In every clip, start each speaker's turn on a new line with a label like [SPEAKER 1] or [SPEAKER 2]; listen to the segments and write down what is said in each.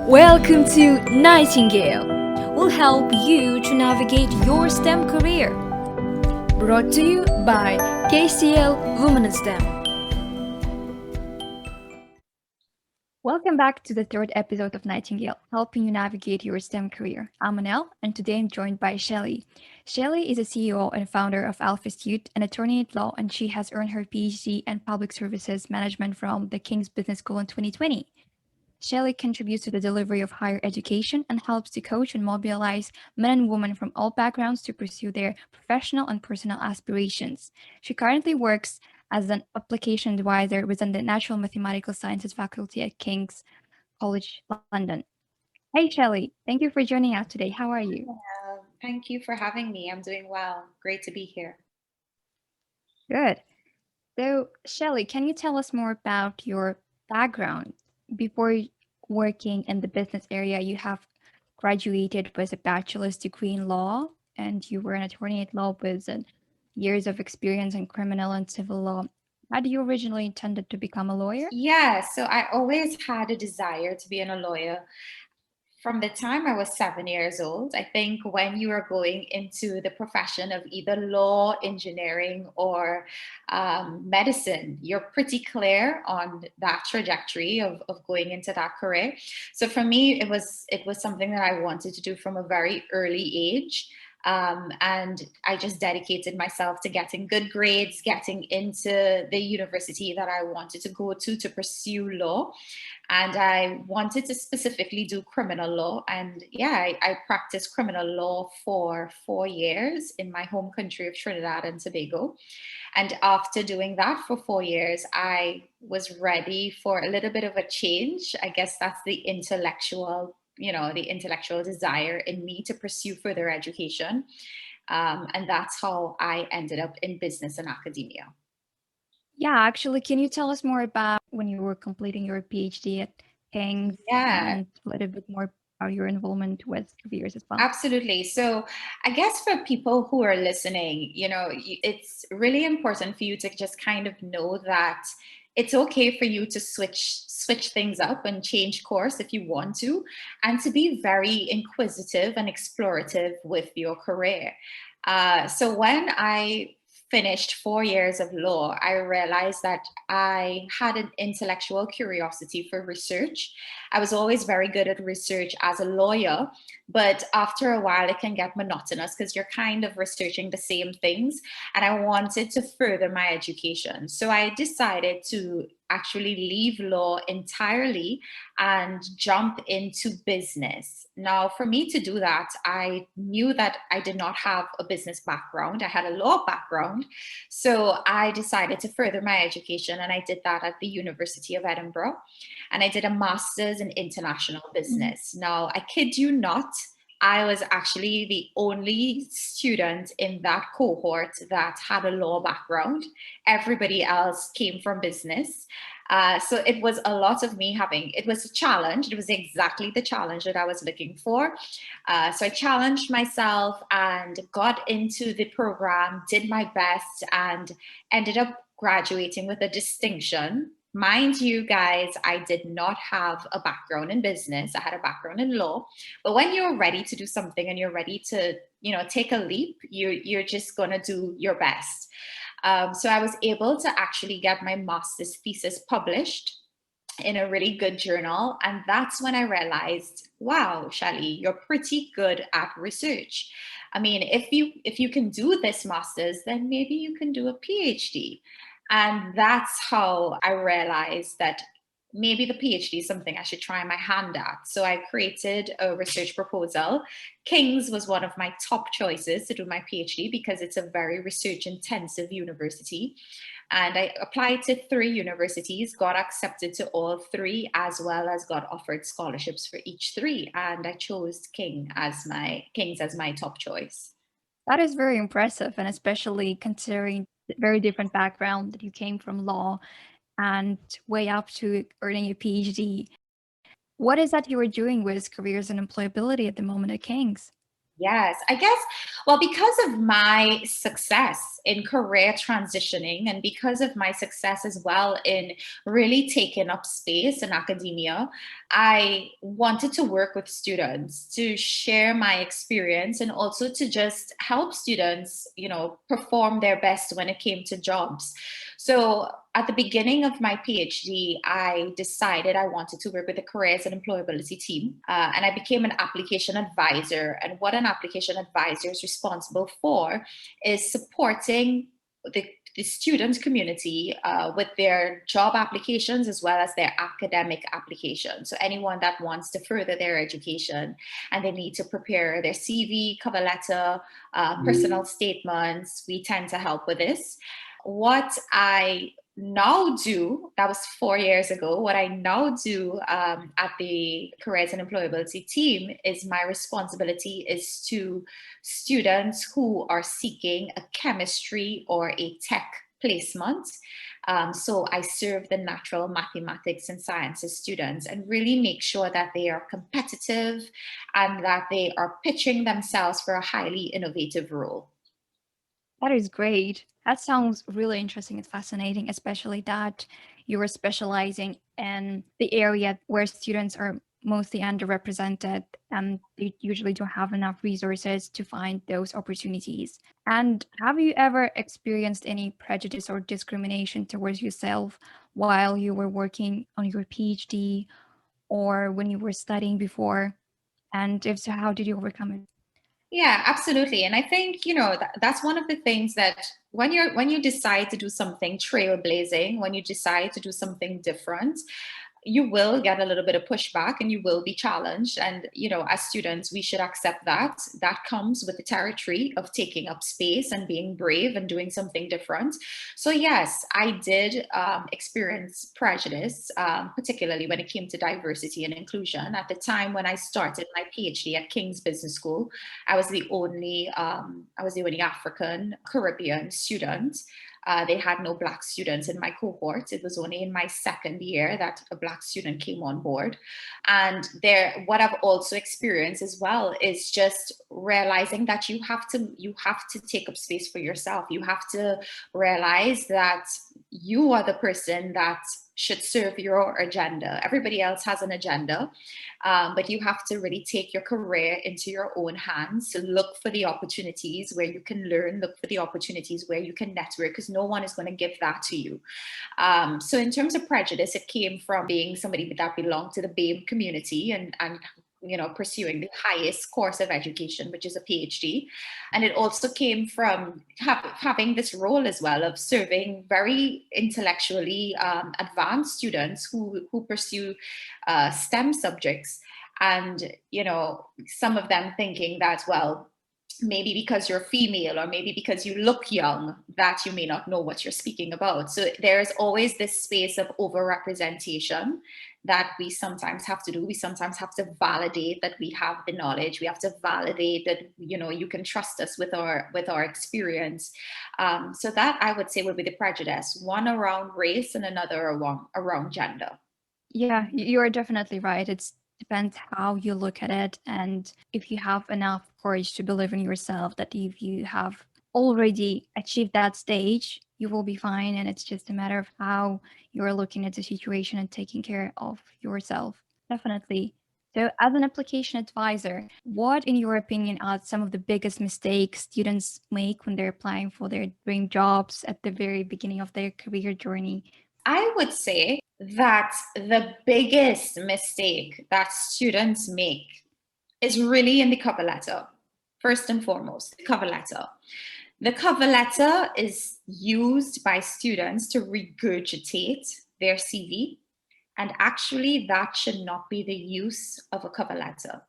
[SPEAKER 1] Welcome to Nightingale. We'll help you to navigate your STEM career. Brought to you by KCL Women in STEM. Welcome back to the third episode of Nightingale, helping you navigate your STEM career. I'm Manel, and today I'm joined by Shelly. Shelly is a CEO and founder of Alphastute, an attorney at law, and she has earned her PhD in Public Services Management from the King's Business School in 2020. Shelly contributes to the delivery of higher education and helps to coach and mobilize men and women from all backgrounds to pursue their professional and personal aspirations. She currently works as an application advisor within the Natural Mathematical Sciences faculty at King's College London. Hey, Shelly, thank you for joining us today. How are you?
[SPEAKER 2] Thank you for having me. I'm doing well. Great to be here.
[SPEAKER 1] Good. So, Shelly, can you tell us more about your background? Before working in the business area, you have graduated with a bachelor's degree in law, and you were an attorney at law with years of experience in criminal and civil law. How did you originally intended to become a lawyer?
[SPEAKER 2] Yeah, so I always had a desire to be a lawyer. From the time I was 7 years old, I think when you are going into the profession of either law, engineering, or medicine, you're pretty clear on that trajectory of going into that career. So for me, it was something that I wanted to do from a very early age. And I just dedicated myself to getting good grades, getting into the university that I wanted to go to pursue law. And I wanted to specifically do criminal law. And yeah, I practiced criminal law for 4 years in my home country of Trinidad and Tobago. And after doing that for 4 years, I was ready for a little bit of a change. I guess that's the intellectual desire in me to pursue further education. And that's how I ended up in business and academia.
[SPEAKER 1] Yeah, actually, can you tell us more about when you were completing your PhD at King's
[SPEAKER 2] Yeah.
[SPEAKER 1] and a little bit more about your involvement with careers as well?
[SPEAKER 2] Absolutely. So, I guess for people who are listening, it's really important for you to just kind of know that it's okay for you to switch things up and change course if you want to, and to be very inquisitive and explorative with your career. So when I finished 4 years of law, I realized that I had an intellectual curiosity for research. I was always very good at research as a lawyer, but after a while, it can get monotonous because you're kind of researching the same things. And I wanted to further my education. So I decided to actually leave law entirely and jump into business. Now, for me to do that, I knew that I did not have a business background. I had a law background. So I decided to further my education, and I did that at the University of Edinburgh. And I did a master's in international business. Now, I kid you not, I was actually the only student in that cohort that had a law background. Everybody else came from business. So it was a lot of me it was a challenge. It was exactly the challenge that I was looking for. So I challenged myself and got into the program, did my best, and ended up graduating with a distinction. Mind you, guys, I did not have a background in business. I had a background in law. But when you're ready to do something and you're ready to, take a leap, you're just gonna do your best. So I was able to actually get my master's thesis published in a really good journal. And that's when I realized, wow, Shelly, you're pretty good at research. I mean, if you can do this master's, then maybe you can do a PhD. And that's how I realized that maybe the PhD is something I should try my hand at. So I created a research proposal. King's was one of my top choices to do my PhD because it's a very research intensive university. And I applied to 3 universities, got accepted to all 3, as well as got offered scholarships for each 3. And I chose King's as my top choice.
[SPEAKER 1] That is very impressive, and especially considering the very different background that you came from law and way up to earning a PhD. What is that you are doing with careers and employability at the moment at King's?
[SPEAKER 2] Yes, I guess, well, because of my success in career transitioning and because of my success as well in really taking up space in academia, I wanted to work with students to share my experience and also to just help students, perform their best when it came to jobs. So at the beginning of my PhD, I decided I wanted to work with the Careers and Employability team, and I became an application advisor. And what an application advisor is responsible for is supporting the student community with their job applications as well as their academic applications. So anyone that wants to further their education and they need to prepare their CV, cover letter, personal statements, we tend to help with this. What I now do, that was 4 years ago, what I now do at the Careers and Employability team is my responsibility is to students who are seeking a chemistry or a tech placement. So I serve the natural mathematics and sciences students and really make sure that they are competitive and that they are pitching themselves for a highly innovative role.
[SPEAKER 1] That is great. That sounds really interesting and fascinating, especially that you are specializing in the area where students are mostly underrepresented and they usually don't have enough resources to find those opportunities. And have you ever experienced any prejudice or discrimination towards yourself while you were working on your PhD or when you were studying before? And if so, how did you overcome it?
[SPEAKER 2] Yeah, absolutely. And I think, that's one of the things that when you decide to do something trailblazing, when you decide to do something different, you will get a little bit of pushback and you will be challenged. And, as students, we should accept that. That comes with the territory of taking up space and being brave and doing something different. So, yes, I did experience prejudice, particularly when it came to diversity and inclusion. At the time when I started my PhD at King's Business School, I was the only African Caribbean student. They had no Black students in my cohort. It was only in my second year that a Black student came on board. And what I've also experienced as well is just realizing that you have to take up space for yourself. You have to realize that you are the person that should serve your agenda. Everybody else has an agenda, but you have to really take your career into your own hands to look for the opportunities where you can learn, look for the opportunities where you can network, because no one is going to give that to you. So in terms of prejudice, it came from being somebody that belonged to the BAME community and pursuing the highest course of education, which is a PhD. And it also came from having this role as well of serving very intellectually advanced students who pursue STEM subjects. And, some of them thinking that, well, maybe because you're female or maybe because you look young that you may not know what you're speaking about. So there's always this space of overrepresentation that we sometimes have to do. We sometimes have to validate that we have the knowledge. We have to validate that you can trust us with our experience. So that, I would say, would be the prejudice, one around race and another around gender.
[SPEAKER 1] Yeah, you are definitely right. It depends how you look at it and if you have enough courage to believe in yourself that if you have already achieved that stage, you will be fine. And it's just a matter of how you're looking at the situation and taking care of yourself. Definitely. So, as an application advisor, what, in your opinion, are some of the biggest mistakes students make when they're applying for their dream jobs at the very beginning of their career journey?
[SPEAKER 2] I would say that the biggest mistake that students make is really in the cover letter. First and foremost, the cover letter. The cover letter is used by students to regurgitate their CV, and actually, that should not be the use of a cover letter.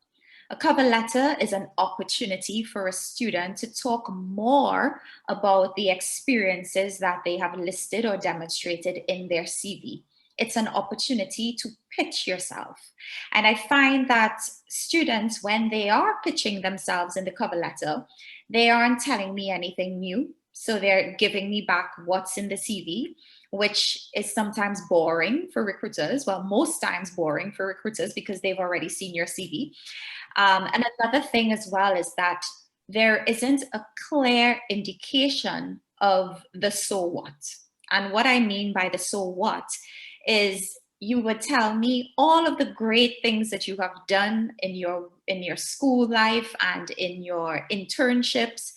[SPEAKER 2] A cover letter is an opportunity for a student to talk more about the experiences that they have listed or demonstrated in their CV. It's an opportunity to pitch yourself. And I find that students, when they are pitching themselves in the cover letter, they aren't telling me anything new. So they're giving me back what's in the CV. which is sometimes boring for recruiters. Well, most times boring for recruiters because they've already seen your CV. And another thing as well is that there isn't a clear indication of the so what. And what I mean by the so what is you would tell me all of the great things that you have done in your school life and in your internships,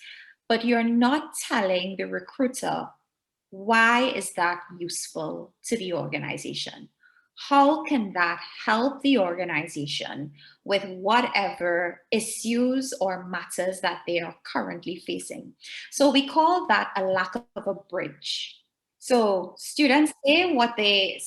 [SPEAKER 2] but you're not telling the recruiter why is that useful to the organization? How can that help the organization with whatever issues or matters that they are currently facing? So we call that a lack of a bridge. So students what they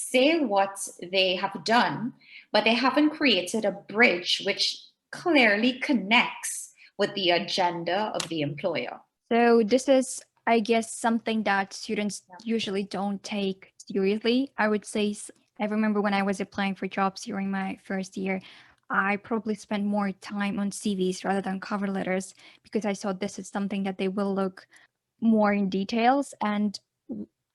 [SPEAKER 2] have done, but they haven't created a bridge which clearly connects with the agenda of the employer.
[SPEAKER 1] So this is, I guess, something that students usually don't take seriously. I would say, I remember when I was applying for jobs during my first year, I probably spent more time on CVs rather than cover letters because I saw this is something that they will look more in details. And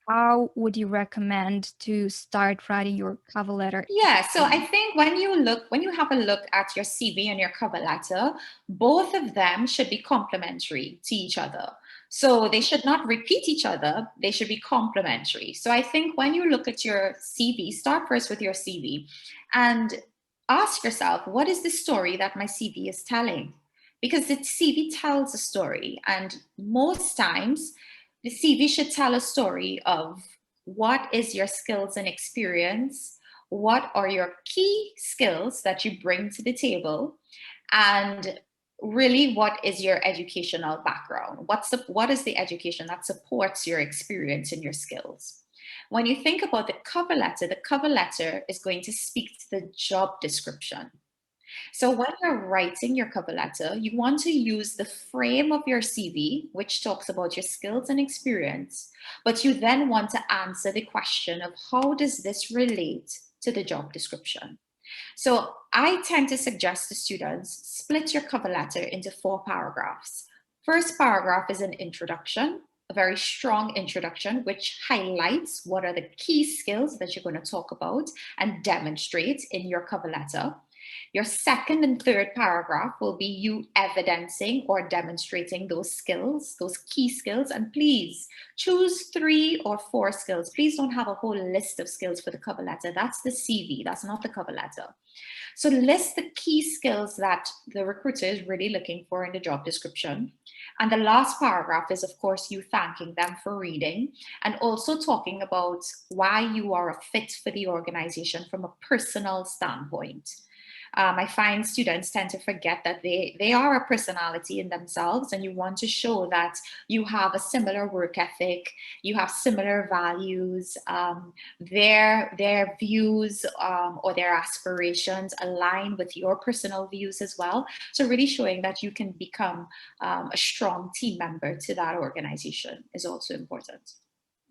[SPEAKER 1] how would you recommend to start writing your cover letter?
[SPEAKER 2] Yeah, so I think when you have a look at your CV and your cover letter, both of them should be complementary to each other. So they should not repeat each other, they should be complementary. So I think when you look at your CV, start first with your CV and ask yourself, what is the story that my CV is telling? Because the CV tells a story, and most times the CV should tell a story of what is your skills and experience, what are your key skills that you bring to the table, and really what is your educational background. What is the education that supports your experience and your skills? When you think about the cover letter is going to speak to the job description. So when you're writing your cover letter, you want to use the frame of your CV, which talks about your skills and experience, but you then want to answer the question of how does this relate to the job description? So I tend to suggest to students, split your cover letter into 4 paragraphs. First paragraph is an introduction, a very strong introduction, which highlights what are the key skills that you're going to talk about and demonstrate in your cover letter. Your second and third paragraph will be you evidencing or demonstrating those skills, those key skills. And please choose 3 or 4 skills. Please don't have a whole list of skills for the cover letter. That's the CV, that's not the cover letter. So list the key skills that the recruiter is really looking for in the job description. And the last paragraph is, of course, you thanking them for reading and also talking about why you are a fit for the organization from a personal standpoint. I find students tend to forget that they are a personality in themselves, and you want to show that you have a similar work ethic, you have similar values, their views or their aspirations align with your personal views as well. So really showing that you can become a strong team member to that organization is also important.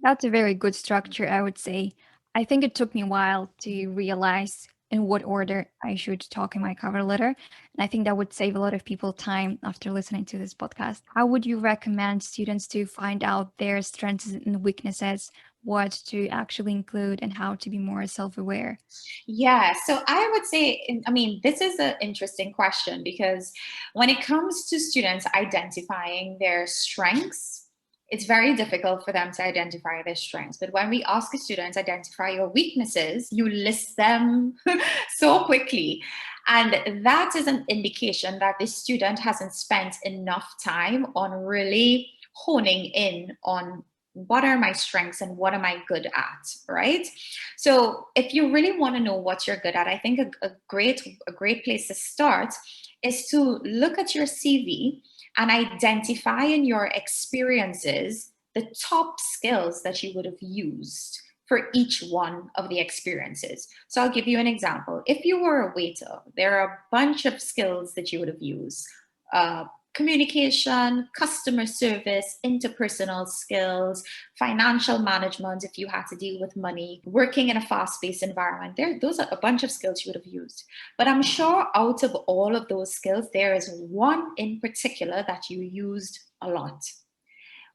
[SPEAKER 1] That's a very good structure, I would say. I think it took me a while to realize in what order I should talk in my cover letter. And I think that would save a lot of people time after listening to this podcast. How would you recommend students to find out their strengths and weaknesses, what to actually include, and how to be more self aware?
[SPEAKER 2] Yeah, so I would say, I mean, this is an interesting question because when it comes to students identifying their strengths, it's very difficult for them to identify their strengths. But when we ask a student identify your weaknesses, you list them so quickly. And that is an indication that the student hasn't spent enough time on really honing in on what are my strengths and what am I good at, right? So if you really want to know what you're good at, I think a great place to start is to look at your CV and identify in your experiences the top skills that you would have used for each one of the experiences. So I'll give you an example. If you were a waiter, there are a bunch of skills that you would have used. Communication, customer service, interpersonal skills, financial management, if you had to deal with money, working in a fast-paced environment. Those are a bunch of skills you would have used. But I'm sure out of all of those skills, there is one in particular that you used a lot.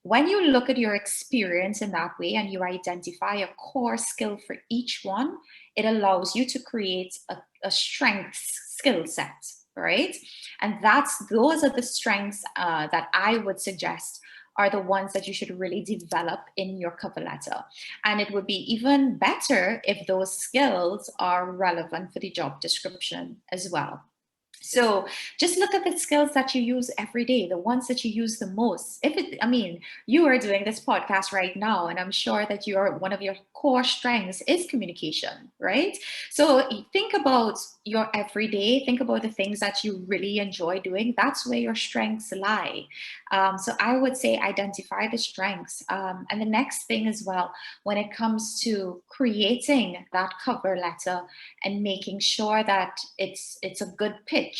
[SPEAKER 2] When you look at your experience in that way and you identify a core skill for each one, it allows you to create a strengths skill set, right? And those are the strengths that I would suggest are the ones that you should really develop in your cover letter. And it would be even better if those skills are relevant for the job description as well. So just look at the skills that you use every day, the ones that you use the most. I mean, you are doing this podcast right now, and I'm sure that one of your core strengths is communication, right? So think about your everyday, think about the things that you really enjoy doing. That's where your strengths lie. So I would say identify the strengths. And the next thing as well, when it comes to creating that cover letter and making sure that it's a good pitch,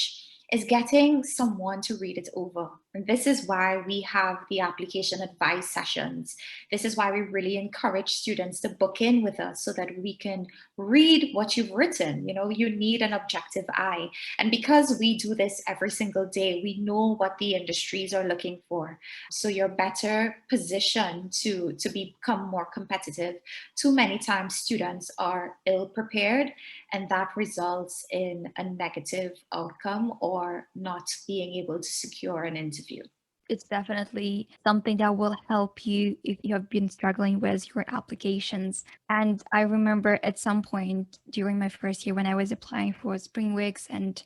[SPEAKER 2] is getting someone to read it over. And this is why we have the application advice sessions. This is why we really encourage students to book in with us so that we can read what you've written. You know, you need an objective eye. And because we do this every single day, we know what the industries are looking for. So you're better positioned to become more competitive. Too many times students are ill prepared, and that results in a negative outcome or not being able to secure an interview.
[SPEAKER 1] It's definitely something that will help you if you have been struggling with your applications. And I remember at some point during my first year when I was applying for Spring Weeks and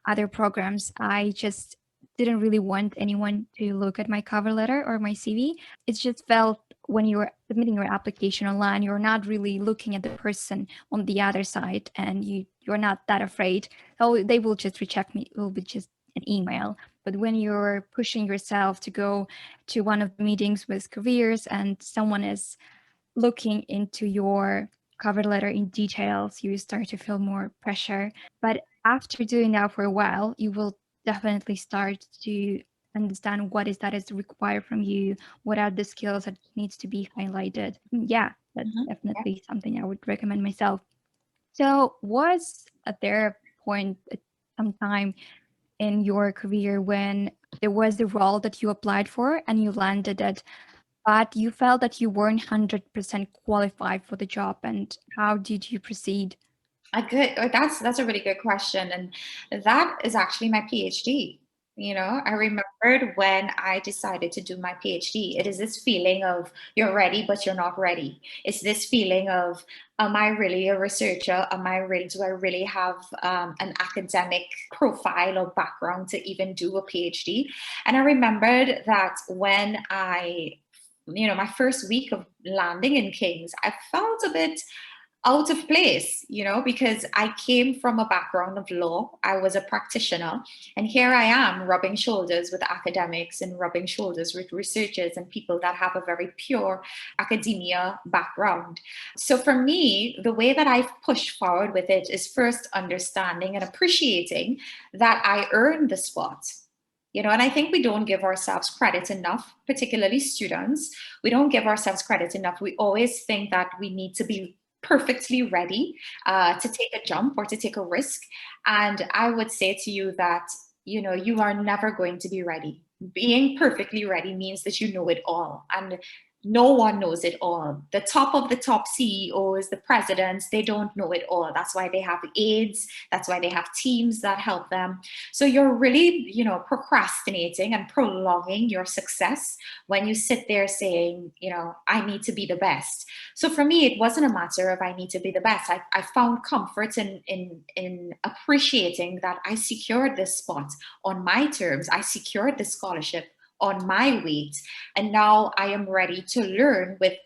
[SPEAKER 1] other programs, I just didn't really want anyone to look at my cover letter or my CV. It just felt when you're submitting your application online, you're not really looking at the person on the other side, and you're not that afraid. Oh, they will just reject me. It will be just an email. But when you're pushing yourself to go to one of the meetings with careers and someone is looking into your cover letter in details, you start to feel more pressure. But after doing that for a while, you will definitely start to understand what is that is required from you, what are the skills that needs to be highlighted. Yeah, that's
[SPEAKER 2] Mhm.
[SPEAKER 1] definitely something I would recommend myself. So was there a point at some time in your career when there was the role that you applied for and you landed it, but you felt that you weren't 100% qualified for the job, and how did you proceed?
[SPEAKER 2] That's a really good question, and that is actually my PhD. You know, I remembered when I decided to do my PhD. It is this feeling of you're ready, but you're not ready. It's this feeling of, am I really a researcher? Do I really have an academic profile or background to even do a PhD? And I remembered that when my first week of landing in King's, I felt a bit out of place, because I came from a background of law. I was a practitioner, and here I am rubbing shoulders with academics and rubbing shoulders with researchers and people that have a very pure academia background. So for me, the way that I've pushed forward with it is first understanding and appreciating that I earned the spot. And I think we don't give ourselves credit enough, particularly students. We don't give ourselves credit enough. We always think that we need to be perfectly ready to take a jump or to take a risk. And I would say to you that, you are never going to be ready. Being perfectly ready means that you know it all. And no one knows it all. The top of the top CEOs, the presidents, they don't know it all. That's why they have aides. That's why they have teams that help them. So you're really, procrastinating and prolonging your success when you sit there saying, I need to be the best. So for me, it wasn't a matter of I need to be the best. I found comfort in appreciating that I secured this spot on my terms. I secured the scholarship on my weight, and now I am ready to learn with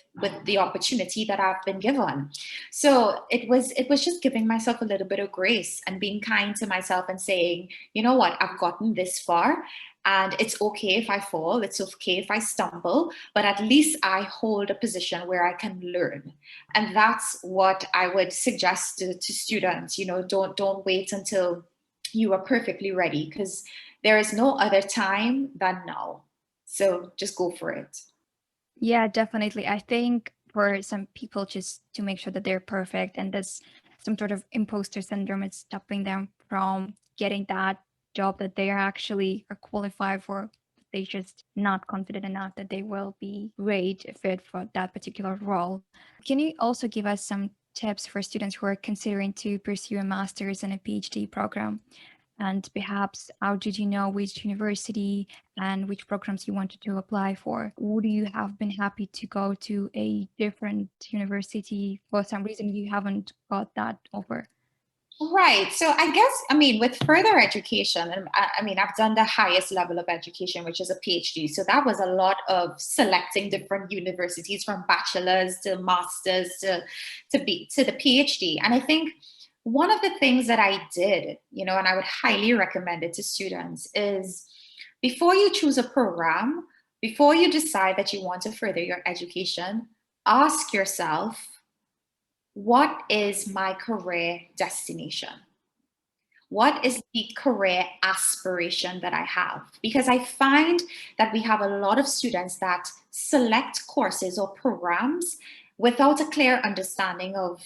[SPEAKER 2] the opportunity that I've been given. So it was just giving myself a little bit of grace and being kind to myself and saying, you know what, I've gotten this far, and it's okay if I fall, it's okay if I stumble, but at least I hold a position where I can learn. And that's what I would suggest to students. Don't wait until you are perfectly ready, because there is no other time than now. So just go for it.
[SPEAKER 1] Yeah, definitely. I think for some people, just to make sure that they're perfect and there's some sort of imposter syndrome is stopping them from getting that job that they are actually are qualified for, they're just not confident enough that they will be great fit for that particular role. Can you also give us some tips for students who are considering to pursue a master's and a PhD program? And perhaps how did you know which university and which programs you wanted to apply for? Would you have been happy to go to a different university for some reason you haven't got that offer?
[SPEAKER 2] Right. So I guess, I mean, with further education, and I mean, I've done the highest level of education, which is a PhD. So that was a lot of selecting different universities from bachelor's to master's to the PhD. And I think one of the things that I did, and I would highly recommend it to students is before you choose a program, before you decide that you want to further your education, ask yourself, what is my career destination? What is the career aspiration that I have? Because I find that we have a lot of students that select courses or programs without a clear understanding of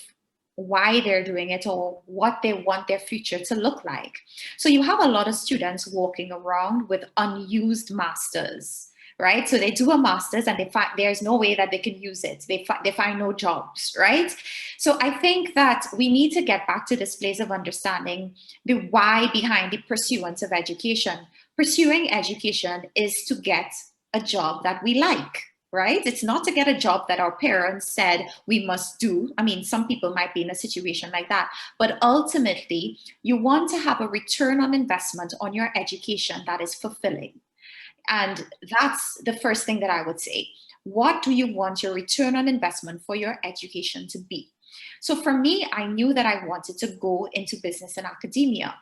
[SPEAKER 2] why they're doing it or what they want their future to look like. So you have a lot of students walking around with unused masters, right? So they do a master's and they find there's no way that they can use it. They find no jobs, right? So I think that we need to get back to this place of understanding the why behind the pursuance of education. Pursuing education is to get a job that we like, right? It's not to get a job that our parents said we must do. I mean, some people might be in a situation like that, but ultimately, you want to have a return on investment on your education that is fulfilling. And that's the first thing that I would say. What do you want your return on investment for your education to be? So for me, I knew that I wanted to go into business and academia.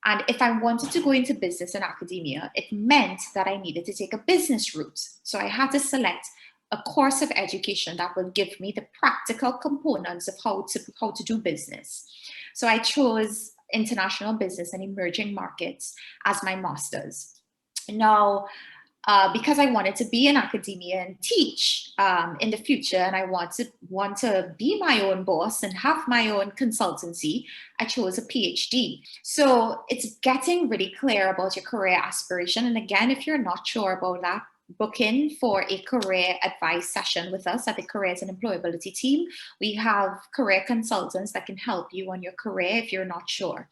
[SPEAKER 2] And if I wanted to go into business and academia, it meant that I needed to take a business route. So I had to select a course of education that would give me the practical components of how to do business. So I chose international business and emerging markets as my master's. Now, because I wanted to be in academia and teach in the future, and I want to be my own boss and have my own consultancy, I chose a PhD. So it's getting really clear about your career aspiration. And again, if you're not sure about that, book in for a career advice session with us at the Careers and Employability team. We have career consultants that can help you on your career if you're not sure.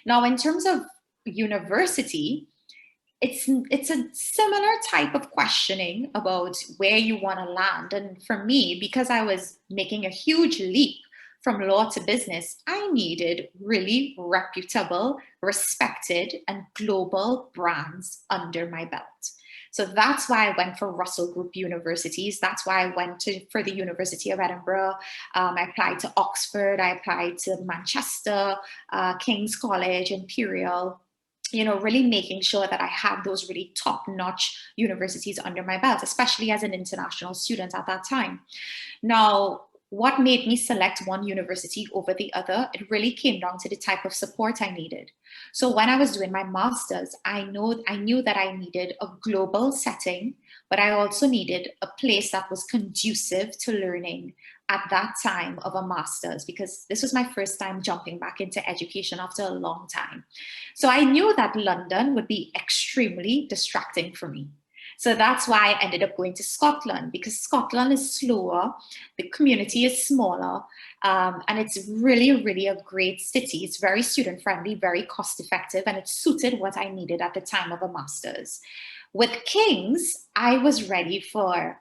[SPEAKER 2] Now, in terms of university, it's a similar type of questioning about where you want to land. And for me, because I was making a huge leap from law to business, I needed really reputable, respected, and global brands under my belt. So that's why I went for Russell Group universities. That's why I went for the University of Edinburgh. I applied to Oxford. I applied to Manchester, King's College, Imperial. Really making sure that I had those really top-notch universities under my belt, especially as an international student at that time. Now, what made me select one university over the other? It really came down to the type of support I needed. So when I was doing my master's, I knew that I needed a global setting, but I also needed a place that was conducive to learning at that time of a master's, because this was my first time jumping back into education after a long time. So I knew that London would be extremely distracting for me. So that's why I ended up going to Scotland, because Scotland is slower, the community is smaller, and it's really, really a great city. It's very student friendly, very cost effective, and it suited what I needed at the time of a master's. With King's, I was ready for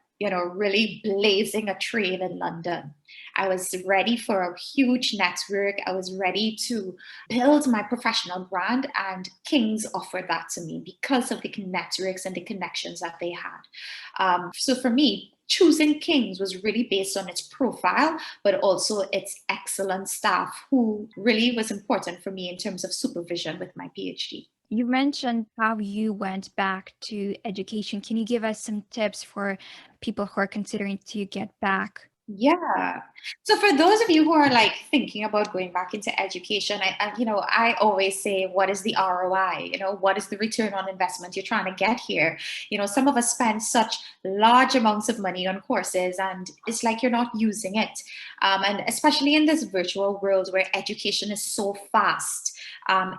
[SPEAKER 2] really blazing a trail in London. I was ready for a huge network. I was ready to build my professional brand, and King's offered that to me because of the networks and the connections that they had. So for me, choosing King's was really based on its profile, but also its excellent staff, who really was important for me in terms of supervision with my PhD.
[SPEAKER 1] You mentioned how you went back to education. Can you give us some tips for people who are considering to get back
[SPEAKER 2] Yeah. So for those of you who are like thinking about going back into education, I always say, what is the ROI? What is the return on investment you're trying to get here? Some of us spend such large amounts of money on courses, and it's like you're not using it. And especially in this virtual world where education is so fast,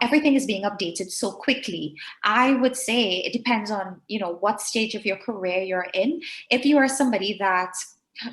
[SPEAKER 2] everything is being updated so quickly. I would say it depends on, what stage of your career you're in. If you are somebody that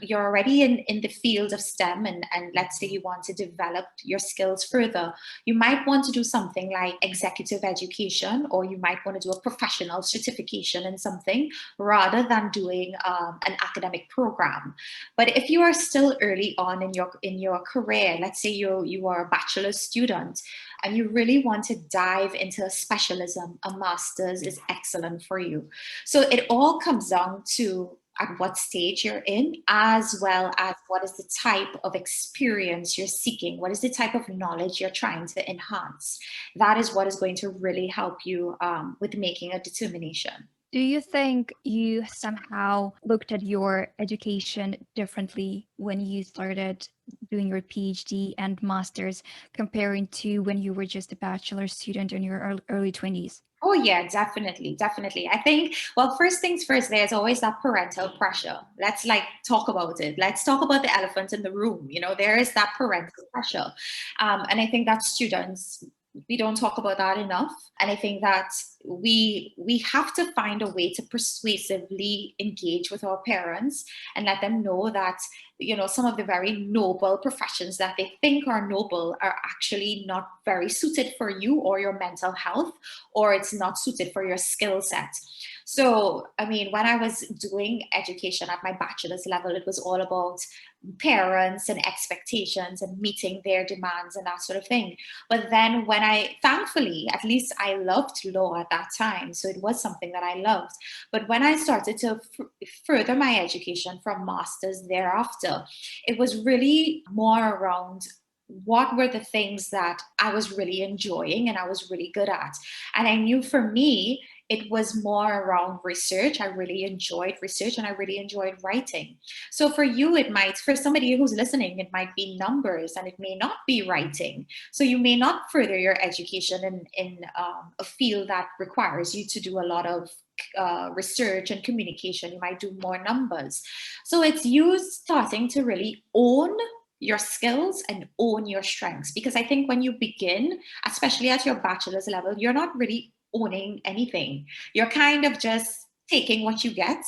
[SPEAKER 2] you're already in the field of STEM, and let's say you want to develop your skills further, you might want to do something like executive education, or you might want to do a professional certification in something rather than doing an academic program. But if you are still early on in your career, let's say you are a bachelor student and you really want to dive into a specialism, a master's is excellent for you. So it all comes down to at what stage you're in, as well as what is the type of experience you're seeking, what is the type of knowledge you're trying to enhance. That is what is going to really help you with making a determination.
[SPEAKER 1] Do you think you somehow looked at your education differently when you started doing your PhD and master's comparing to when you were just a bachelor student in your early 20s?
[SPEAKER 2] Oh yeah, definitely, definitely. I think, well, first things first, there's always that parental pressure. Let's like talk about it. Let's talk about the elephant in the room. There is that parental pressure. And I think that students, we don't talk about that enough. And I think that we have to find a way to persuasively engage with our parents and let them know that, some of the very noble professions that they think are noble are actually not very suited for you or your mental health, or it's not suited for your skill set. So, I mean, when I was doing education at my bachelor's level, it was all about parents and expectations and meeting their demands and that sort of thing. But then when thankfully, at least I loved law at that time. So it was something that I loved. But when I started to further my education from master's thereafter, it was really more around what were the things that I was really enjoying and I was really good at. And I knew for me, it was more around research. I really enjoyed research and I really enjoyed writing. So for you, for somebody who's listening, it might be numbers and it may not be writing. So you may not further your education in a field that requires you to do a lot of research and communication. You might do more numbers. So it's you starting to really own your skills and own your strengths. Because I think when you begin, especially at your bachelor's level, you're not really owning anything. You're kind of just taking what you get,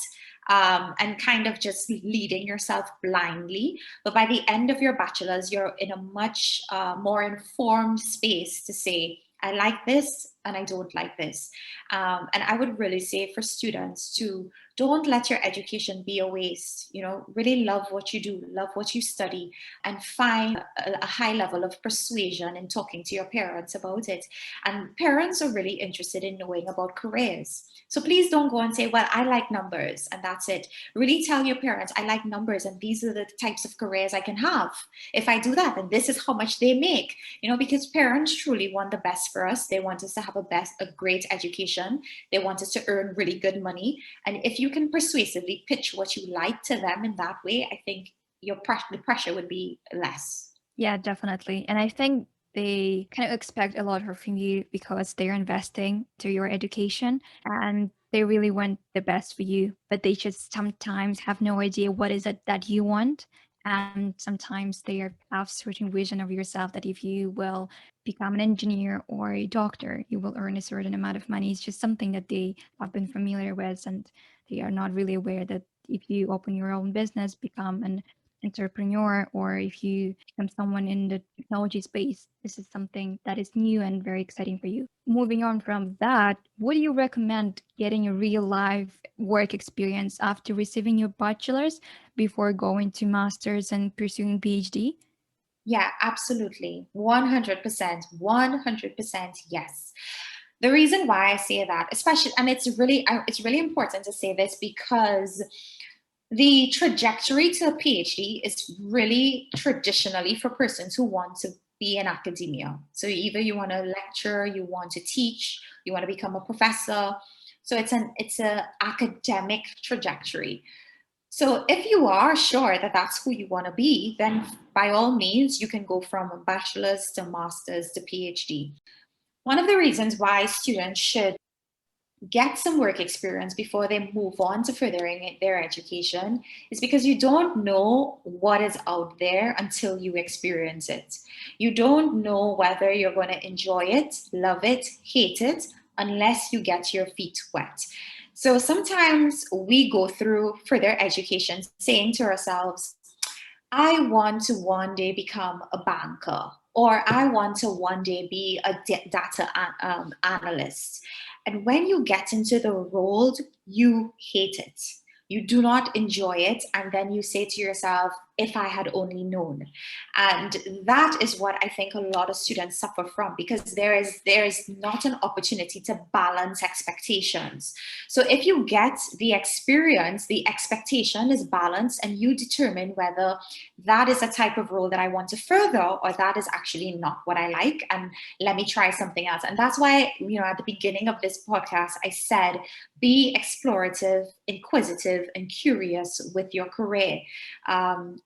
[SPEAKER 2] and kind of just leading yourself blindly. But by the end of your bachelor's, you're in a much more informed space to say, I like this and I don't like this. And I would really say for students to don't let your education be a waste. Really love what you do, love what you study, and find a high level of persuasion in talking to your parents about it. And parents are really interested in knowing about careers. So please don't go and say, well, I like numbers and that's it. Really tell your parents, I like numbers and these are the types of careers I can have. If I do that, and this is how much they make, because parents truly want the best for us. They want us to have a great education. They want us to earn really good money. And if you can persuasively pitch what you like to them in that way, I think the pressure would be less.
[SPEAKER 1] Yeah, definitely. And I think they kind of expect a lot from you because they're investing to your education and they really want the best for you, but they just sometimes have no idea what is it that you want. And sometimes they have certain vision of yourself that if you will become an engineer or a doctor, you will earn a certain amount of money. It's just something that they have been familiar with, and they are not really aware that if you open your own business, become an entrepreneur, or if you become someone in the technology space, this is something that is new and very exciting for you. Moving on from that, what do you recommend getting a real life work experience after receiving your bachelor's before going to master's and pursuing PhD?
[SPEAKER 2] Yeah, absolutely. 100%, 100% yes. The reason why I say that, especially, and it's really important to say this because the trajectory to a PhD is really traditionally for persons who want to be in academia. So either you want to lecture, you want to teach, you want to become a professor. So it's a academic trajectory. So if you are sure that that's who you want to be, then by all means, you can go from a bachelor's to master's to PhD. One of the reasons why students should get some work experience before they move on to furthering their education is because you don't know what is out there until you experience it. You don't know whether you're going to enjoy it, love it, hate it, unless you get your feet wet. So sometimes we go through further education saying to ourselves, I want to one day become a banker, or I want to one day be a data analyst. And when you get into the role, you hate it. You do not enjoy it. And then you say to yourself, if I had only known. And that is what I think a lot of students suffer from, because there is not an opportunity to balance expectations. So if you get the experience, the expectation is balanced, and you determine whether that is a type of role that I want to further, or that is actually not what I like, and let me try something else. And that's why, at the beginning of this podcast, I said, be explorative, inquisitive, and curious with your career.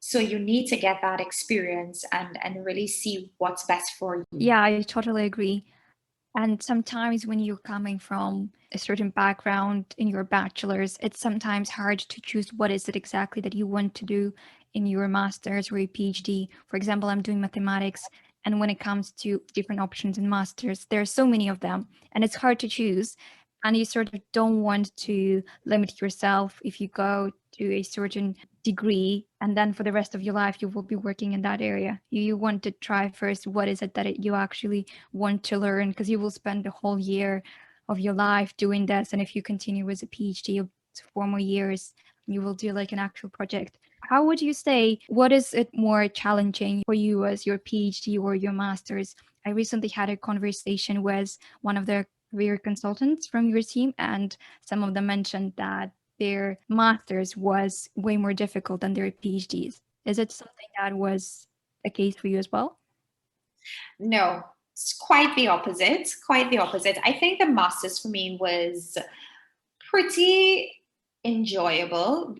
[SPEAKER 2] So you need to get that experience and really see what's best for you.
[SPEAKER 1] Yeah, I totally agree. And sometimes when you're coming from a certain background in your bachelor's, it's sometimes hard to choose what is it exactly that you want to do in your master's or your PhD. For example, I'm doing mathematics, and when it comes to different options in masters, there are so many of them, and it's hard to choose. And you sort of don't want to limit yourself if you go to a certain degree and then for the rest of your life you will be working in that area. You want to try first what is it that you actually want to learn, because you will spend the whole year of your life doing this, and if you continue with a PhD 4 more years, you will do like an actual project. How would you say, what is it more challenging for you as your PhD or your master's? I recently had a conversation with one of the career consultants from your team, and some of them mentioned that their masters was way more difficult than their PhDs. Is it something that was a case for you as well?
[SPEAKER 2] No, it's quite the opposite. Quite the opposite. I think the master's for me was pretty enjoyable,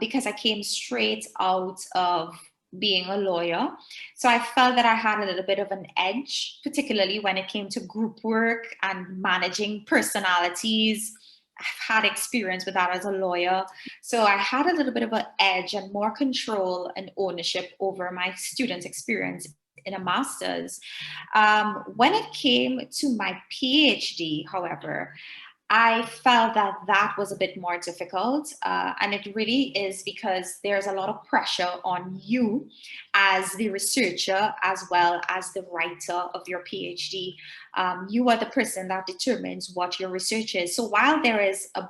[SPEAKER 2] because I came straight out of being a lawyer. So I felt that I had a little bit of an edge, particularly when it came to group work and managing personalities. I've had experience with that as a lawyer. So I had a little bit of an edge and more control and ownership over my student experience in a master's. When it came to my PhD, however, I felt that that was a bit more difficult. And it really is because there's a lot of pressure on you as the researcher as well as the writer of your PhD. You are the person that determines what your research is. So while there is a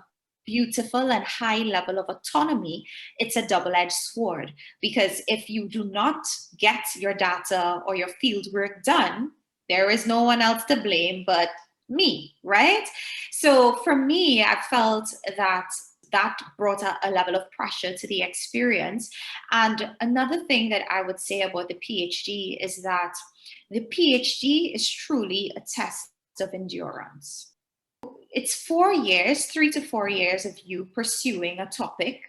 [SPEAKER 2] beautiful and high level of autonomy, it's a double-edged sword, because if you do not get your data or your field work done, there is no one else to blame but me, right? So for me, I felt that that brought a level of pressure to the experience. And another thing that I would say about the PhD is that the PhD is truly a test of endurance. It's 4 years, 3 to 4 years of you pursuing a topic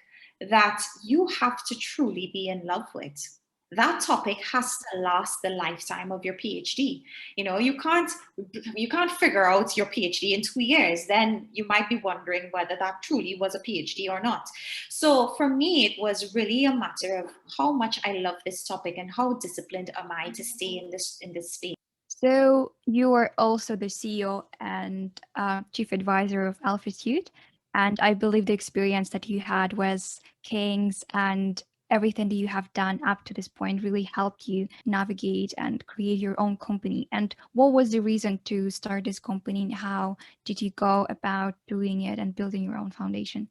[SPEAKER 2] that you have to truly be in love with. That topic has to last the lifetime of your PhD. You can't figure out your PhD in 2 years. Then you might be wondering whether that truly was a PhD or not. So for me, it was really a matter of how much I love this topic and how disciplined am I to stay in this space.
[SPEAKER 1] So you are also the CEO and chief advisor of Alphastute, and I believe the experience that you had was Kings and everything that you have done up to this point really helped you navigate and create your own company. And what was the reason to start this company, and how did you go about doing it and building your own foundation?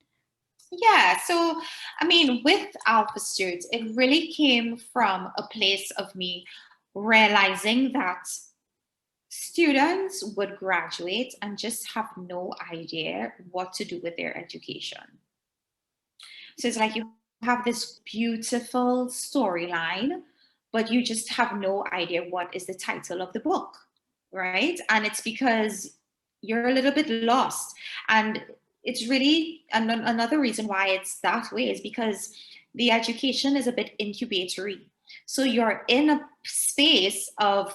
[SPEAKER 2] Yeah, so I mean, with Alpastute, it really came from a place of me realizing that students would graduate and just have no idea what to do with their education. So it's like you have this beautiful storyline, but you just have no idea what is the title of the book, right? And it's because you're a little bit lost. And it's really another reason why it's that way is because the education is a bit incubatory. So you're in a space of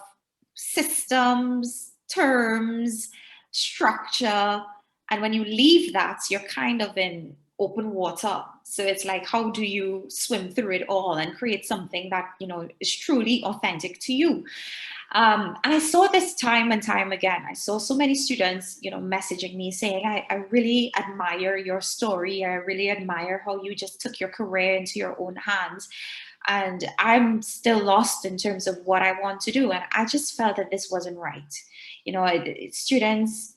[SPEAKER 2] systems, terms, structure, and when you leave that, you're kind of in open water. So it's like, how do you swim through it all and create something that, you know, is truly authentic to you? And I saw this time and time again. I saw so many students, you know, messaging me saying, I really admire your story. I really admire how you just took your career into your own hands. And I'm still lost in terms of what I want to do. And I just felt that this wasn't right. You know, students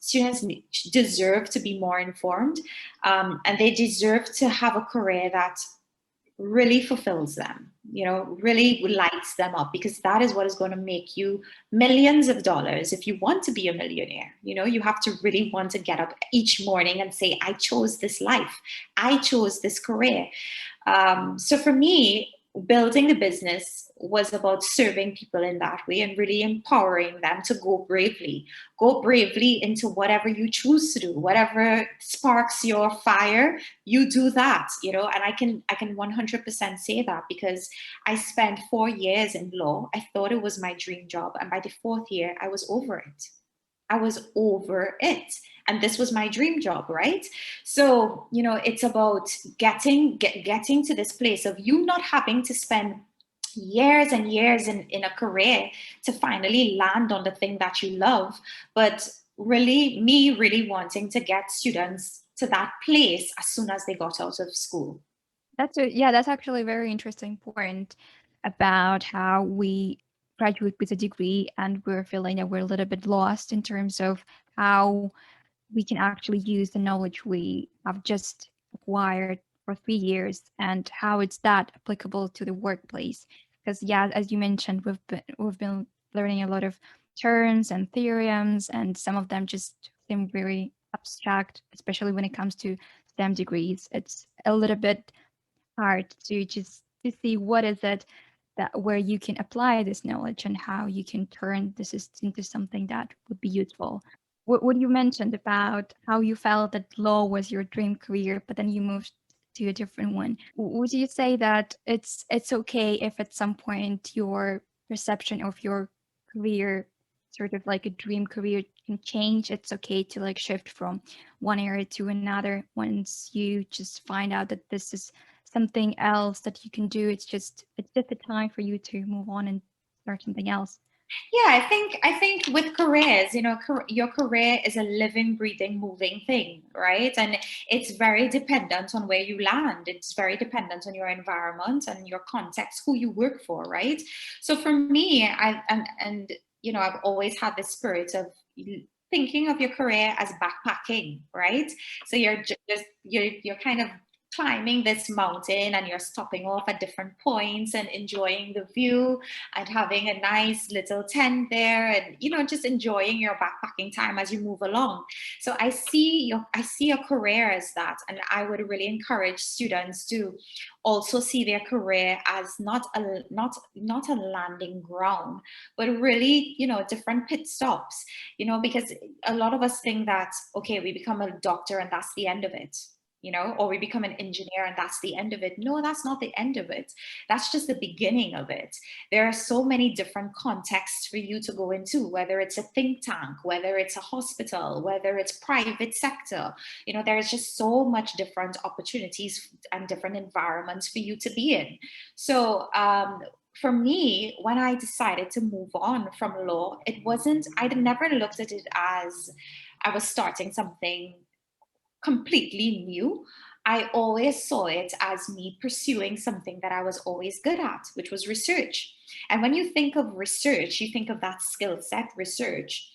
[SPEAKER 2] deserve to be more informed, and they deserve to have a career that really fulfills them, you know, really lights them up, because that is what is going to make you millions of dollars. If you want to be a millionaire, you know, you have to really want to get up each morning and say, I chose this life, I chose this career. So for me, building the business was about serving people in that way and really empowering them to go bravely into whatever you choose to do, whatever sparks your fire, you do that, you know. And I can 100% say that because I spent 4 years in law. I thought it was my dream job, and by the fourth year I was over it. I was over it. And this was my dream job, right? So, you know, it's about getting to this place of you not having to spend years and years in a career to finally land on the thing that you love, but really, me really wanting to get students to that place as soon as they got out of school.
[SPEAKER 1] That's actually a very interesting point about how we graduate with a degree and we're feeling that we're a little bit lost in terms of how we can actually use the knowledge we have just acquired for 3 years and how it's that applicable to the workplace. Because yeah, as you mentioned, we've been learning a lot of terms and theorems, and some of them just seem very abstract, especially when it comes to STEM degrees. It's a little bit hard to just to see what is it that where you can apply this knowledge and how you can turn this into something that would be useful. What you mentioned about how you felt that law was your dream career, but then you moved to a different one. Would you say that it's okay if at some point your perception of your career, sort of like a dream career, can change? It's okay to like shift from one area to another once you just find out that this is something else that you can do. It's just a time for you to move on and start something else.
[SPEAKER 2] Yeah, I think with careers, you know, your career is a living, breathing, moving thing, right? And it's very dependent on where you land. It's very dependent on your environment and your context, who you work for, right? So for me, and you know, I've always had this spirit of thinking of your career as backpacking, right? So you're kind of climbing this mountain and you're stopping off at different points and enjoying the view and having a nice little tent there, and you know, just enjoying your backpacking time as you move along. So I see your career as that, and I would really encourage students to also see their career as not a landing ground, but really, you know, different pit stops, you know, because a lot of us think that, okay, we become a doctor and that's the end of it, you know, or we become an engineer and that's the end of it. No, that's not the end of it. That's just the beginning of it. There are so many different contexts for you to go into, whether it's a think tank, whether it's a hospital, whether it's private sector. You know, there's just so much different opportunities and different environments for you to be in. So, for me, when I decided to move on from law, it wasn't, I never looked at it as I was starting something completely new. I always saw it as me pursuing something that I was always good at, which was research. And when you think of research, you think of that skill set, research.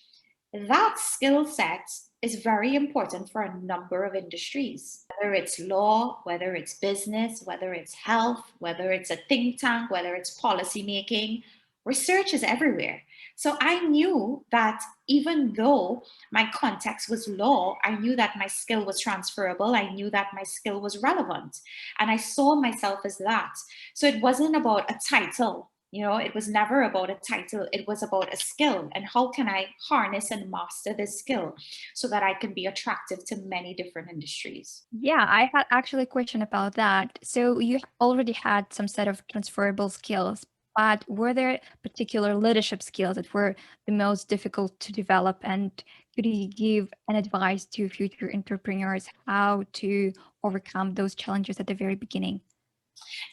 [SPEAKER 2] That skill set is very important for a number of industries, whether it's law, whether it's business, whether it's health, whether it's a think tank, whether it's policy making. Research is everywhere. So I knew that even though my context was law, I knew that my skill was transferable. I knew that my skill was relevant. And I saw myself as that. So it wasn't about a title. It was never about a title, it was about a skill. And how can I harness and master this skill so that I can be attractive to many different industries?
[SPEAKER 1] Yeah, I had actually a question about that. So you already had some set of transferable skills, but were there particular leadership skills that were the most difficult to develop? And could you give an advice to future entrepreneurs how to overcome those challenges at the very beginning?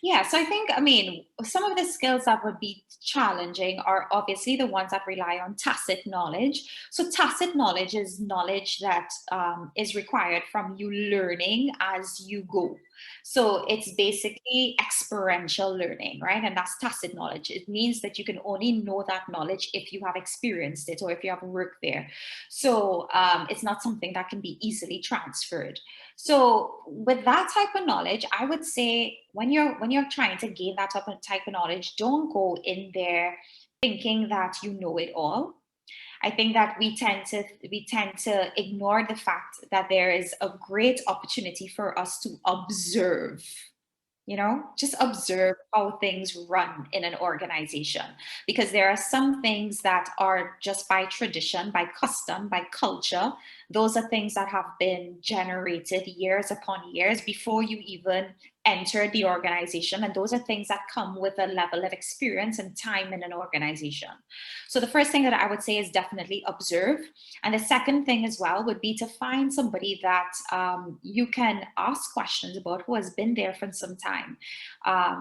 [SPEAKER 2] Yeah, so I mean, some of the skills that would be challenging are obviously the ones that rely on tacit knowledge. So, tacit knowledge is knowledge that is required from you learning as you go. So, it's basically experiential learning, right? And that's tacit knowledge. It means that you can only know that knowledge if you have experienced it or if you have worked there. So, it's not something that can be easily transferred. So with that type of knowledge, I would say when you're trying to gain that type of knowledge, don't go in there thinking that you know it all. I think that we tend to ignore the fact that there is a great opportunity for us to observe, just observe how things run in an organization, because there are some things that are just by tradition, by custom, by culture. Those are things that have been generated years upon years before you even entered the organization, and those are things that come with a level of experience and time in an organization. So the first thing that I would say is definitely observe. And the second thing as well would be to find somebody that you can ask questions about, who has been there for some time.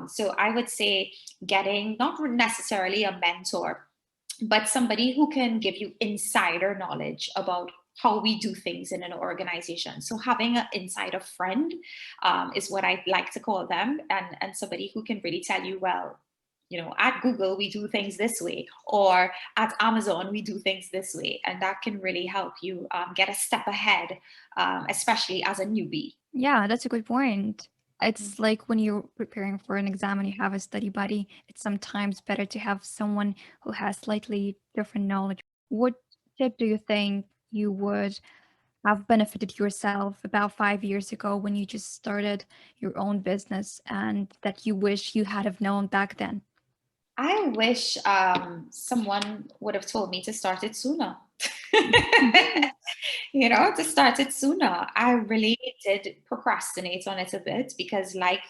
[SPEAKER 2] So I would say getting not necessarily a mentor, but somebody who can give you insider knowledge about how we do things in an organization. So having an insider friend is what I like to call them, and somebody who can really tell you, well, at Google, we do things this way, or at Amazon, we do things this way. And that can really help you get a step ahead, especially as a newbie.
[SPEAKER 1] Yeah, that's a good point.
[SPEAKER 2] Mm.
[SPEAKER 1] It's like when you're preparing for an exam and you have a study buddy, it's sometimes better to have someone who has slightly different knowledge. What tip do you think you would have benefited yourself about 5 years ago when you just started your own business and that you wish you had have known back then?
[SPEAKER 2] I wish someone would have told me to start it sooner. To start it sooner. I really did procrastinate on it a bit because, like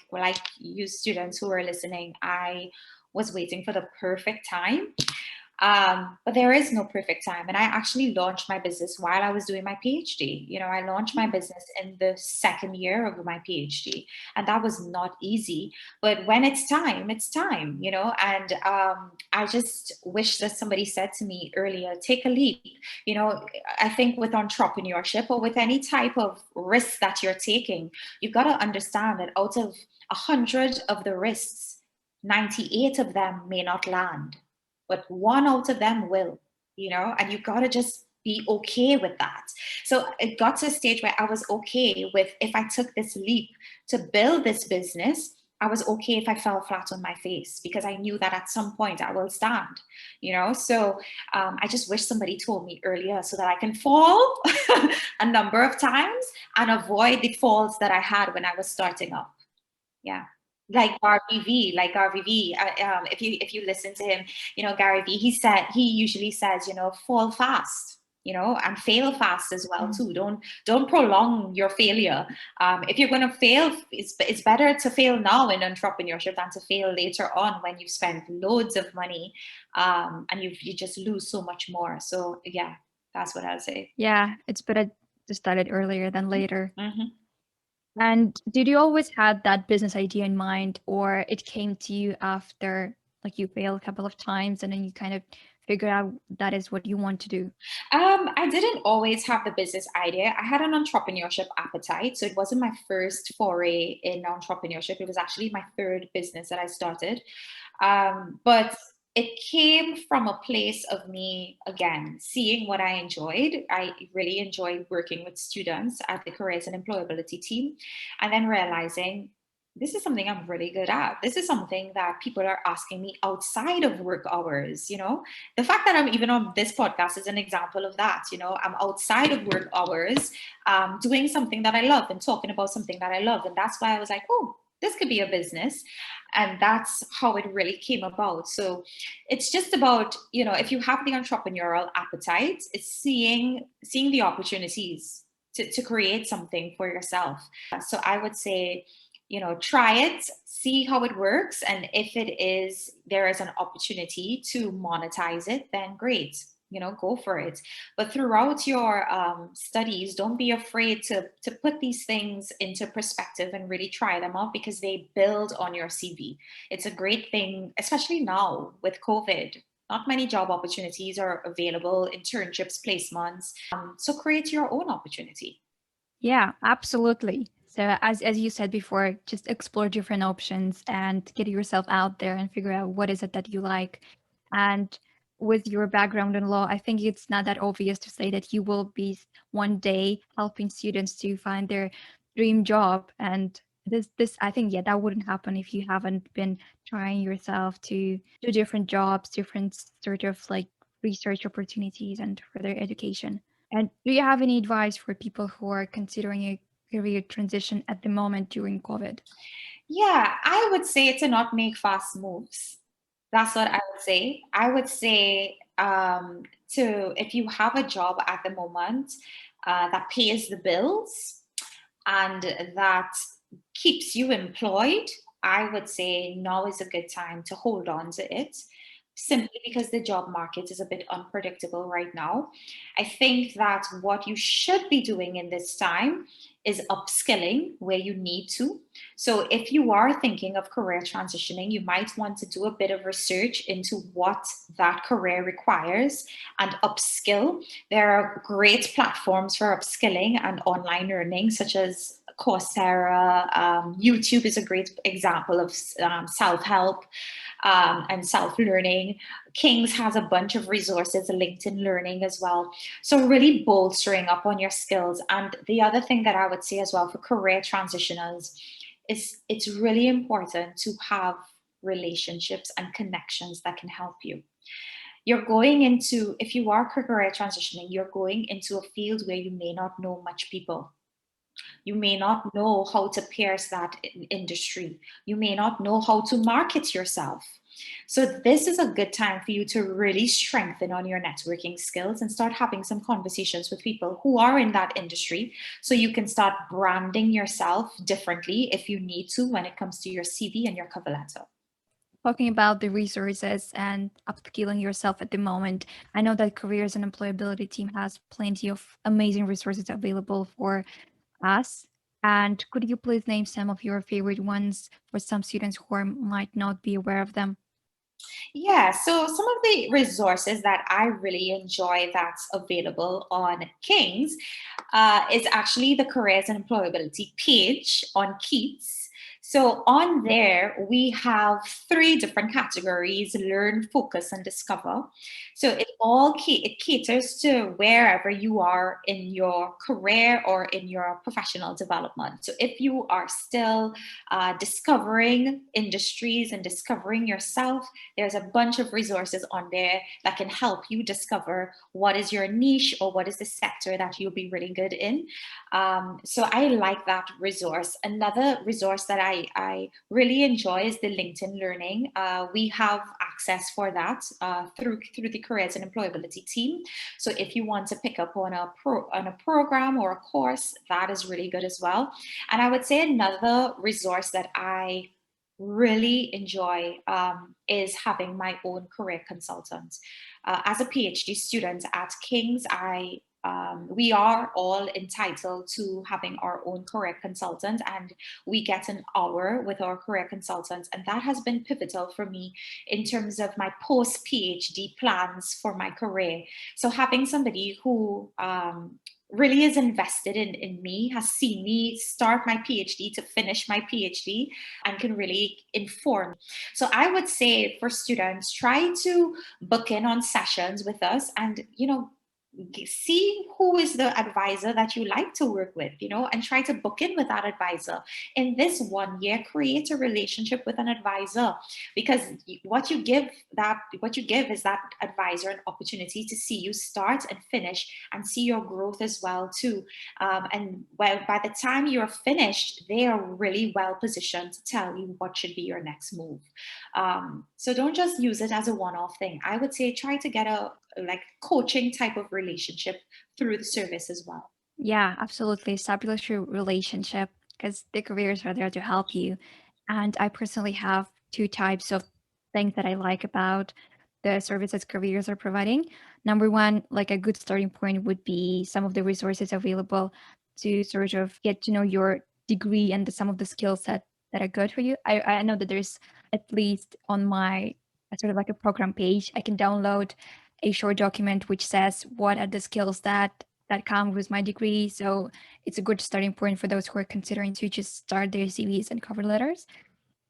[SPEAKER 2] you students who are listening, I was waiting for the perfect time. But there is no perfect time. And I actually launched my business while I was doing my PhD. I launched my business in the second year of my PhD, and that was not easy. But when it's time, and I just wish that somebody said to me earlier, take a leap. I think with entrepreneurship or with any type of risk that you're taking, you've got to understand that out of 100 of the risks, 98 of them may not land, but one out of them will, and you got to just be okay with that. So it got to a stage where I was okay with, if I took this leap to build this business, I was okay if I fell flat on my face, because I knew that at some point I will stand, So I just wish somebody told me earlier so that I can fall a number of times and avoid the falls that I had when I was starting up. Yeah. Like RVV, if you listen to him, Gary V, he usually says, fall fast, and fail fast as well too. Don't prolong your failure. If you're going to fail, it's better to fail now in entrepreneurship than to fail later on when you've spent loads of money, and you just lose so much more. So yeah, that's what I'll say.
[SPEAKER 1] Yeah, it's better to start it earlier than later.
[SPEAKER 2] Mhm.
[SPEAKER 1] And did you always had that business idea in mind, or it came to you after like you failed a couple of times and then you kind of figure out that is what you want to do?
[SPEAKER 2] I didn't always have the business idea. I had an entrepreneurship appetite. So it wasn't my first foray in entrepreneurship. It was actually my third business that I started. But it came from a place of me, again, seeing what I enjoyed. I really enjoyed working with students at the Careers and Employability team, and then realizing this is something I'm really good at. This is something that people are asking me outside of work hours. The fact that I'm even on this podcast is an example of that. I'm outside of work hours, doing something that I love and talking about something that I love. And that's why I was like, oh, this could be a business. And that's how it really came about. So it's just about, if you have the entrepreneurial appetite, it's seeing the opportunities to create something for yourself. So I would say, try it, see how it works. And if there is an opportunity to monetize it, then great, go for it. But throughout your studies, don't be afraid to put these things into perspective and really try them out, because they build on your CV. It's a great thing, especially now with COVID. Not many job opportunities are available, internships, placements. So create your own opportunity.
[SPEAKER 1] Yeah, absolutely. So as you said before, just explore different options and get yourself out there and figure out what is it that you like. And with your background in law, I think it's not that obvious to say that you will be one day helping students to find their dream job. And this I think, yeah, that wouldn't happen if you haven't been trying yourself to do different jobs, different sort of like research opportunities and further education. And do you have any advice for people who are considering a career transition at the moment during COVID?
[SPEAKER 2] Yeah, I would say to not make fast moves. That's what I would say. I would say to if you have a job at the moment that pays the bills and that keeps you employed, I would say now is a good time to hold on to it, simply because the job market is a bit unpredictable right now. I think that what you should be doing in this time is upskilling where you need to. So if you are thinking of career transitioning, you might want to do a bit of research into what that career requires and upskill. There are great platforms for upskilling and online learning, such as Coursera. YouTube is a great example of self-help and self-learning. King's has a bunch of resources, LinkedIn Learning as well. So really bolstering up on your skills. And the other thing that I would say as well for career transitioners is it's really important to have relationships and connections that can help you. If you are career transitioning, you're going into a field where you may not know much people. You may not know how to pierce that industry. You may not know how to market yourself. So this is a good time for you to really strengthen on your networking skills and start having some conversations with people who are in that industry, so you can start branding yourself differently if you need to when it comes to your CV and your cover letter.
[SPEAKER 1] Talking about the resources and upskilling yourself at the moment, I know that Careers and Employability team has plenty of amazing resources available for us. And could you please name some of your favorite ones for some students who might not be aware of them?
[SPEAKER 2] Yeah, so some of the resources that I really enjoy that's available on King's is actually the Careers and Employability page on Keats. So on there, we have three different categories: learn, focus, and discover. So it caters to wherever you are in your career or in your professional development. So if you are still discovering industries and discovering yourself, there's a bunch of resources on there that can help you discover what is your niche or what is the sector that you'll be really good in. So I like that resource. Another resource that I really enjoy is the LinkedIn Learning. We have access for that through the Careers and Employability team. So if you want to pick up on a program or a course, that is really good as well. And I would say another resource that I really enjoy is having my own career consultant. As a PhD student at King's, we are all entitled to having our own career consultant, and we get an hour with our career consultant. And that has been pivotal for me in terms of my post PhD plans for my career. So having somebody who really is invested in me, has seen me start my PhD to finish my PhD, and can really inform. So I would say for students, try to book in on sessions with us and, see who is the advisor that you like to work with, and try to book in with that advisor. In this 1 year, create a relationship with an advisor, because what you give is that advisor an opportunity to see you start and finish, and see your growth as well too. And well, by the time you're finished, they are really well positioned to tell you what should be your next move. So don't just use it as a one-off thing. I would say try to get a like coaching type of relationship through the service as well.
[SPEAKER 1] Yeah, absolutely. Establish your relationship because the careers are there to help you. And I personally have two types of things that I like about the services careers are providing. Number one, like a good starting point would be some of the resources available to sort of get to know your degree and some of the skills that are good for you. I know that there's at least on my sort of like a program page, I can download a short document which says what are the skills that come with my degree. So it's a good starting point for those who are considering to just start their CVs and cover letters.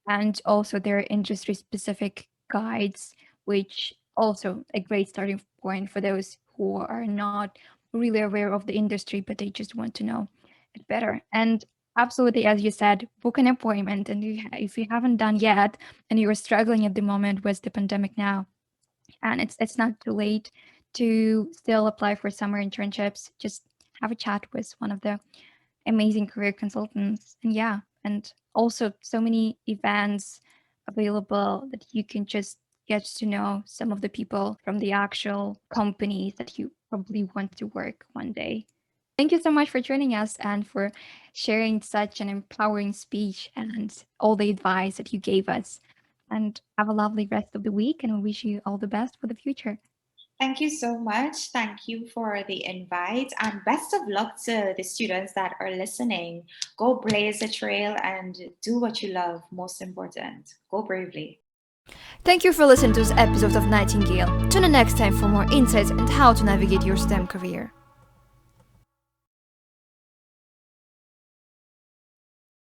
[SPEAKER 1] And also there are industry specific guides, which also a great starting point for those who are not really aware of the industry, but they just want to know it better. And absolutely, as you said, book an appointment. And if you haven't done yet and you're struggling at the moment with the pandemic now, and it's not too late to still apply for summer internships. Just have a chat with one of the amazing career consultants. And yeah, and also so many events available that you can just get to know some of the people from the actual companies that you probably want to work one day. Thank you so much for joining us and for sharing such an empowering speech and all the advice that you gave us. And have a lovely rest of the week, and we wish you all the best for the future.
[SPEAKER 2] Thank you so much. Thank you for the invite, and best of luck to the students that are listening. Go blaze a trail and do what you love. Most important, go bravely.
[SPEAKER 1] Thank you for listening to this episode of Nightingale. Tune in next time for more insights and how to navigate your STEM career.